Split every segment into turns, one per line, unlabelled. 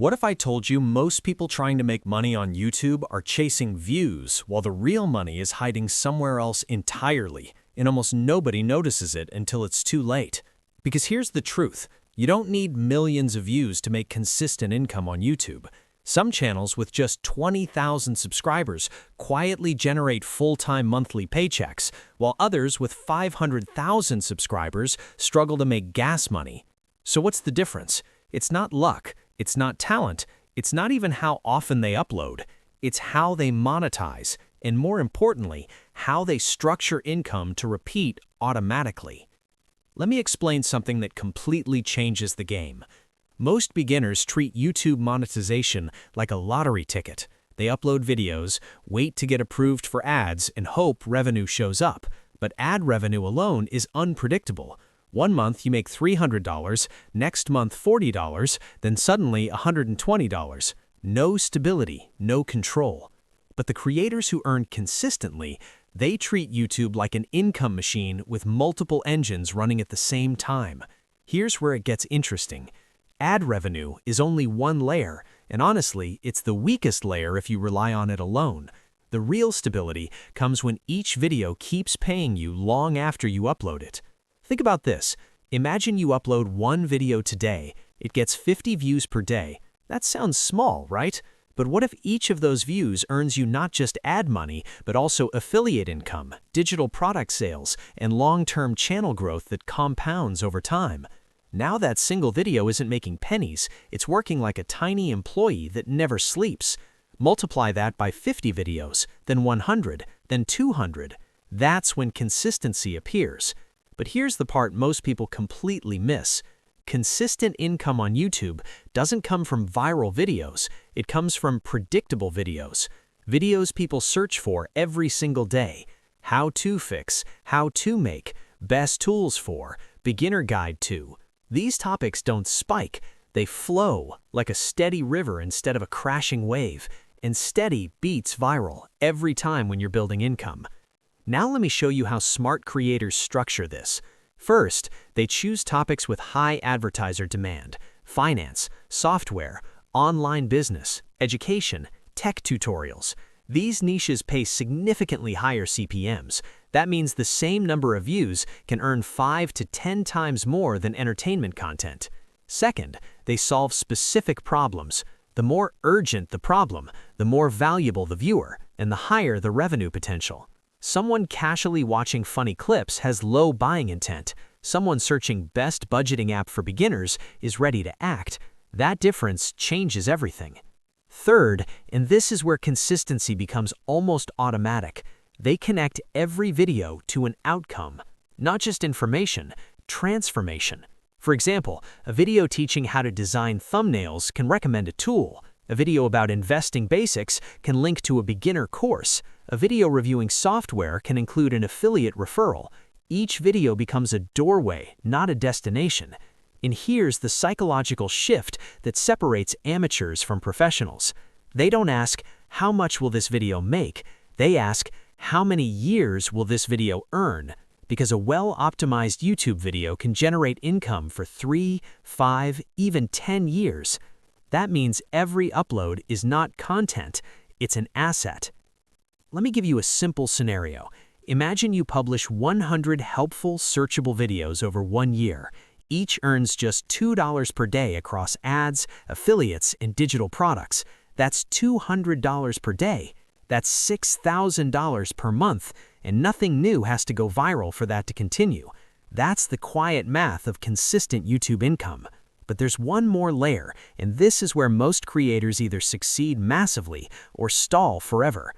What if I told you most people trying to make money on YouTube are chasing views, while the real money is hiding somewhere else entirely, and almost nobody notices it until it's too late? Because here's the truth. You don't need millions of views to make consistent income on YouTube. Some channels with just 20,000 subscribers quietly generate full-time monthly paychecks, while others with 500,000 subscribers struggle to make gas money. So what's the difference? It's not luck. It's not talent, it's not even how often they upload, it's how they monetize, and more importantly, how they structure income to repeat automatically. Let me explain something that completely changes the game. Most beginners treat YouTube monetization like a lottery ticket. They upload videos, wait to get approved for ads, and hope revenue shows up. But ad revenue alone is unpredictable. One month you make $300, next month $40, then suddenly $120. No stability, no control. But the creators who earn consistently, they treat YouTube like an income machine with multiple engines running at the same time. Here's where it gets interesting. Ad revenue is only one layer, and honestly, it's the weakest layer if you rely on it alone. The real stability comes when each video keeps paying you long after you upload it. Think about this. Imagine you upload one video today. It gets 50 views per day. That sounds small, right? But what if each of those views earns you not just ad money, but also affiliate income, digital product sales, and long-term channel growth that compounds over time? Now that single video isn't making pennies, it's working like a tiny employee that never sleeps. Multiply that by 50 videos, then 100, then 200. That's when consistency appears. But here's the part most people completely miss. Consistent income on YouTube doesn't come from viral videos, it comes from predictable videos. Videos people search for every single day. How to fix, how to make, best tools for, beginner guide to. These topics don't spike, they flow like a steady river instead of a crashing wave. And steady beats viral every time when you're building income. Now let me show you how smart creators structure this. First, they choose topics with high advertiser demand: finance, software, online business, education, tech tutorials. These niches pay significantly higher CPMs. That means the same number of views can earn 5 to 10 times more than entertainment content. Second, they solve specific problems. The more urgent the problem, the more valuable the viewer, and the higher the revenue potential. Someone casually watching funny clips has low buying intent. Someone searching best budgeting app for beginners is ready to act. That difference changes everything. Third, and this is where consistency becomes almost automatic, they connect every video to an outcome, not just information, transformation. For example, a video teaching how to design thumbnails can recommend a tool. A video about investing basics can link to a beginner course. A video reviewing software can include an affiliate referral. Each video becomes a doorway, not a destination. And here's the psychological shift that separates amateurs from professionals. They don't ask, how much will this video make? They ask, how many years will this video earn? Because a well-optimized YouTube video can generate income for 3, 5, even 10 years. That means every upload is not content, it's an asset. Let me give you a simple scenario. Imagine you publish 100 helpful, searchable videos over 1 year. Each earns just $2 per day across ads, affiliates, and digital products. That's $200 per day. That's $6,000 per month, and nothing new has to go viral for that to continue. That's the quiet math of consistent YouTube income. But there's one more layer, and this is where most creators either succeed massively or stall forever.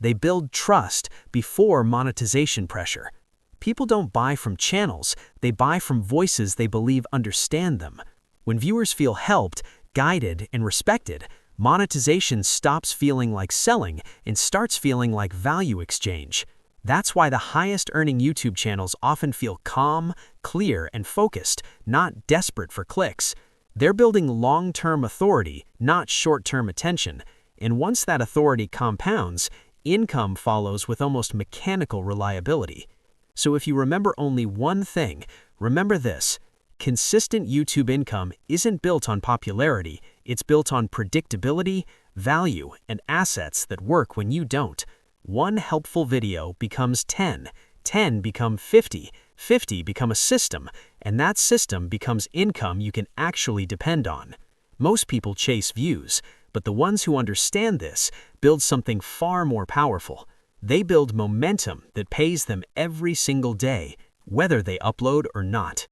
They build trust before monetization pressure. People don't buy from channels, they buy from voices they believe understand them. When viewers feel helped, guided, and respected, monetization stops feeling like selling and starts feeling like value exchange. That's why the highest-earning YouTube channels often feel calm, clear, and focused, not desperate for clicks. They're building long-term authority, not short-term attention. And once that authority compounds, income follows with almost mechanical reliability. So if you remember only one thing, remember this: consistent YouTube income isn't built on popularity,
It's built on predictability, value, and assets that work when you don't. One helpful video becomes 10, 10 become 50, 50 become a system, and that system becomes income you can actually depend on. Most people chase views, but the ones who understand this build something far more powerful. They build momentum that pays them every single day, whether they upload or not.